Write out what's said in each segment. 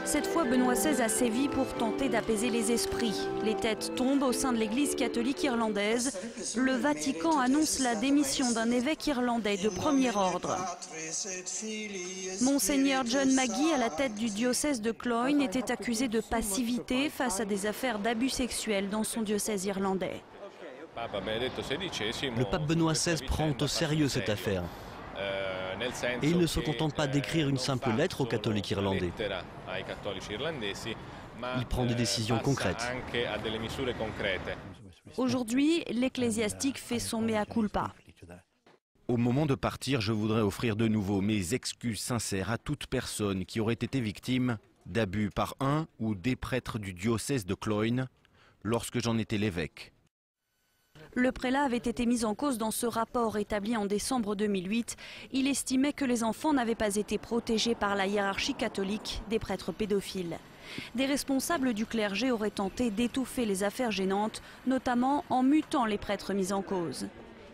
Cette fois, Benoît XVI a sévi pour tenter d'apaiser les esprits. Les têtes tombent au sein de l'Église catholique irlandaise. Le Vatican annonce la démission d'un évêque irlandais de premier ordre. Monseigneur John Magee, à la tête du diocèse de Cloyne, était accusé de passivité face à des affaires d'abus sexuels dans son diocèse irlandais. Le pape Benoît XVI prend au sérieux cette affaire. Et il ne se contente pas d'écrire une simple lettre aux catholiques irlandais. Il prend des décisions concrètes. Aujourd'hui, l'ecclésiastique fait son mea culpa. Au moment de partir, je voudrais offrir de nouveau mes excuses sincères à toute personne qui aurait été victime d'abus par un ou des prêtres du diocèse de Cloyne lorsque j'en étais l'évêque. Le prélat avait été mis en cause dans ce rapport établi en décembre 2008. Il estimait que les enfants n'avaient pas été protégés par la hiérarchie catholique des prêtres pédophiles. Des responsables du clergé auraient tenté d'étouffer les affaires gênantes, notamment en mutant les prêtres mis en cause.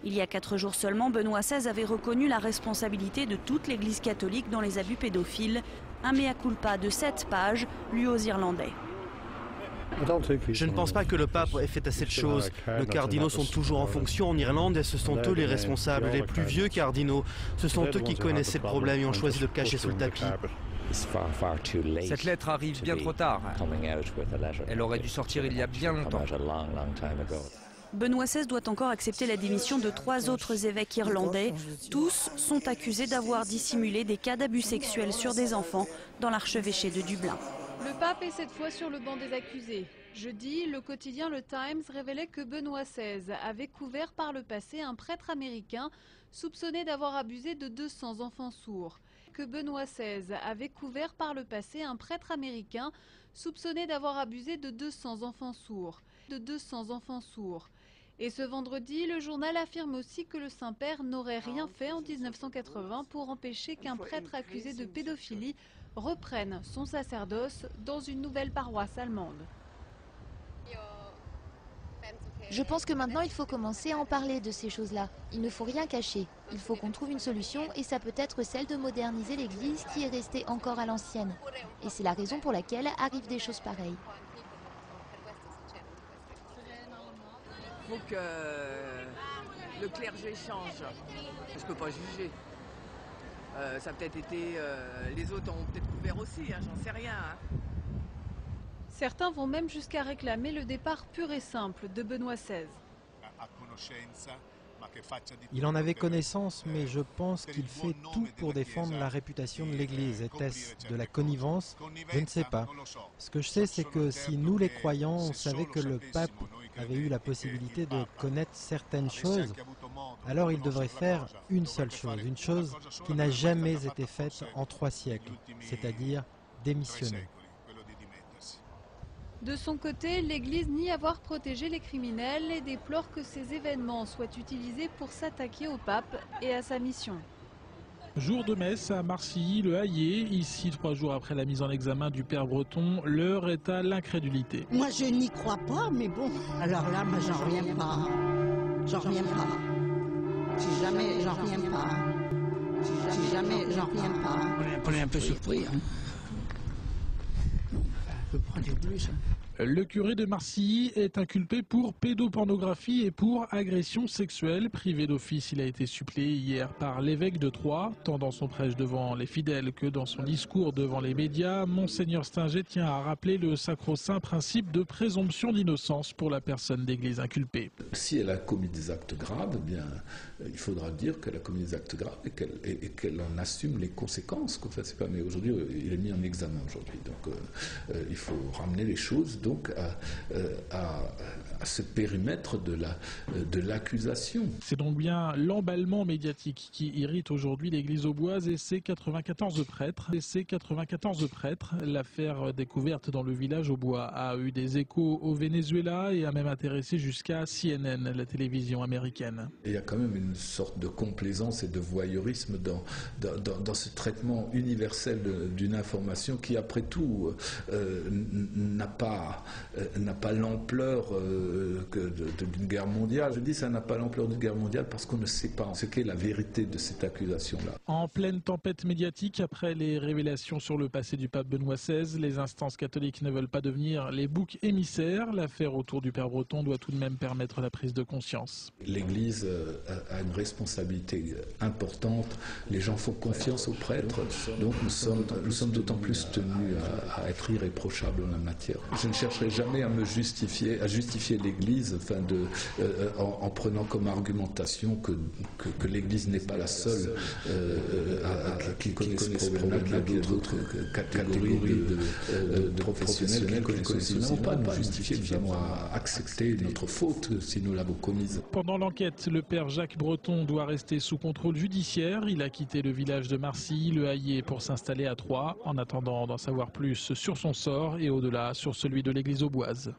Il y a 4 jours seulement, Benoît XVI avait reconnu la responsabilité de toute l'Église catholique dans les abus pédophiles. Un mea culpa de 7 pages, lu aux Irlandais. Je ne pense pas que le pape ait fait assez de choses. Nos cardinaux sont toujours en fonction en Irlande et ce sont eux les responsables. Les plus vieux cardinaux, ce sont eux qui connaissaient le problème et ont choisi de le cacher sous le tapis. Cette lettre arrive bien trop tard. Elle aurait dû sortir il y a bien longtemps. Benoît XVI doit encore accepter la démission de 3 autres évêques irlandais. Tous sont accusés d'avoir dissimulé des cas d'abus sexuels sur des enfants dans l'archevêché de Dublin. Le pape est cette fois sur le banc des accusés. Jeudi, le quotidien Le Times révélait que Benoît XVI avait couvert par le passé un prêtre américain soupçonné d'avoir abusé de 200 enfants sourds. Que Benoît XVI avait couvert par le passé un prêtre américain soupçonné d'avoir abusé de 200 enfants sourds. Et ce vendredi, le journal affirme aussi que le Saint-Père n'aurait rien fait en 1980 pour empêcher qu'un prêtre accusé de pédophilie reprenne son sacerdoce dans une nouvelle paroisse allemande. Je pense que maintenant il faut commencer à en parler de ces choses-là. Il ne faut rien cacher. Il faut qu'on trouve une solution et ça peut être celle de moderniser l'Église qui est restée encore à l'ancienne. Et c'est la raison pour laquelle arrivent des choses pareilles. Il faut que le clergé change. Je ne peux pas juger. Ça a peut-être été... les autres ont peut-être couvert aussi, hein, j'en sais rien. Hein. Certains vont même jusqu'à réclamer le départ pur et simple de Benoît XVI. Il en avait connaissance, mais je pense qu'il fait tout pour défendre la réputation de l'Église. Était-ce de la connivence? Je ne sais pas. Ce que je sais, c'est que si nous, les croyants, on savait que le pape avait eu la possibilité de connaître certaines choses, alors il devrait faire une seule chose qui n'a jamais été faite en 3 siècles, c'est-à-dire démissionner. De son côté, l'Église nie avoir protégé les criminels et déplore que ces événements soient utilisés pour s'attaquer au pape et à sa mission. Jour de messe à Marcilly, le Hayet. Ici, 3 jours après la mise en examen du père breton, l'heure est à l'incrédulité. Moi, je n'y crois pas, mais bon, alors là, moi, j'en reviens pas. J'en reviens pas. Si jamais, j'en reviens pas. Si jamais, j'en reviens pas. On est un peu surpris, hein. On peut prendre du plus, hein. Le curé de Marcilly est inculpé pour pédopornographie et pour agression sexuelle. Privé d'office, il a été suppléé hier par l'évêque de Troyes. Tant dans son prêche devant les fidèles que dans son discours devant les médias, Monseigneur Stinger tient à rappeler le sacro-saint principe de présomption d'innocence pour la personne d'église inculpée. Si elle a commis des actes graves, eh bien, il faudra dire qu'elle a commis des actes graves et qu'elle en assume les conséquences. Enfin, c'est pas, mais aujourd'hui, il est mis en examen aujourd'hui. Donc, il faut ramener les choses donc à ce périmètre de l'accusation. C'est donc bien l'emballement médiatique qui irrite aujourd'hui l'église auboise et ses 94 prêtres. L'affaire découverte dans le village aubois a eu des échos au Venezuela et a même intéressé jusqu'à CNN, la télévision américaine. Il y a quand même une sorte de complaisance et de voyeurisme dans ce traitement universel d'une information qui, après tout, n'a pas n'a pas l'ampleur d'une guerre mondiale. Je dis ça n'a pas l'ampleur d'une guerre mondiale parce qu'on ne sait pas ce qu'est la vérité de cette accusation-là. En pleine tempête médiatique, après les révélations sur le passé du pape Benoît XVI, les instances catholiques ne veulent pas devenir les boucs émissaires. L'affaire autour du père Breton doit tout de même permettre la prise de conscience. L'Église a une responsabilité importante. Les gens font confiance aux prêtres, donc nous sommes d'autant plus tenus à être irréprochables en la matière. Je ne chercherai jamais à justifier l'Église en prenant comme argumentation que l'Église n'est pas la seule qui connaît ce problème-là, qu'il y a d'autres catégories de professionnels qui connaissent aussi. Non, pas nous justifier, nous avons à accepter notre faute si nous l'avons commise. Pendant l'enquête, le père Jacques Breton doit rester sous contrôle judiciaire. Il a quitté le village de Marcilly, Le Hayet, pour s'installer à Troyes, en attendant d'en savoir plus sur son sort et au-delà sur celui de l'église auboise.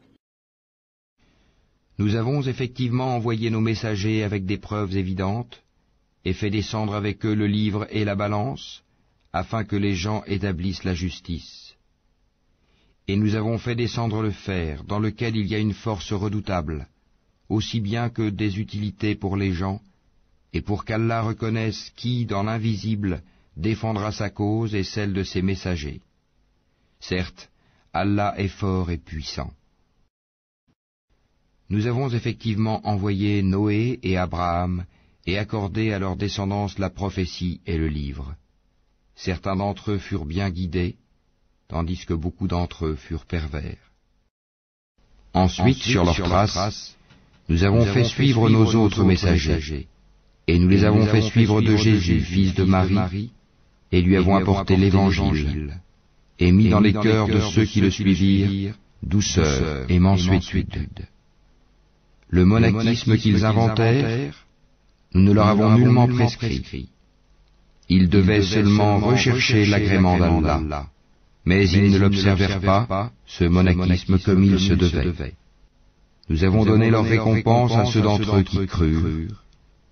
Nous avons effectivement envoyé nos messagers avec des preuves évidentes et fait descendre avec eux le livre et la balance, afin que les gens établissent la justice. Et nous avons fait descendre le fer, dans lequel il y a une force redoutable, aussi bien que des utilités pour les gens, et pour qu'Allah reconnaisse qui, dans l'invisible, défendra sa cause et celle de ses messagers. Certes, Allah est fort et puissant. Nous avons effectivement envoyé Noé et Abraham et accordé à leur descendance la prophétie et le livre. Certains d'entre eux furent bien guidés, tandis que beaucoup d'entre eux furent pervers. Ensuite, sur leurs traces, nous avons fait suivre nos autres messagers, et nous les avons fait suivre de Jésus, fils de Marie, et lui avons apporté l'Évangile, et mis dans les cœurs de ceux qui le suivirent douceur et mansuétude. Le monachisme qu'ils inventèrent, nous ne leur avons nullement prescrit. Ils devaient seulement rechercher l'agrément d'Allah, mais ils ne l'observèrent pas, ce monachisme comme il se devait. Nous avons donné leur récompense à ceux d'entre eux qui crurent,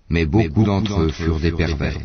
mais beaucoup d'entre eux furent des pervers.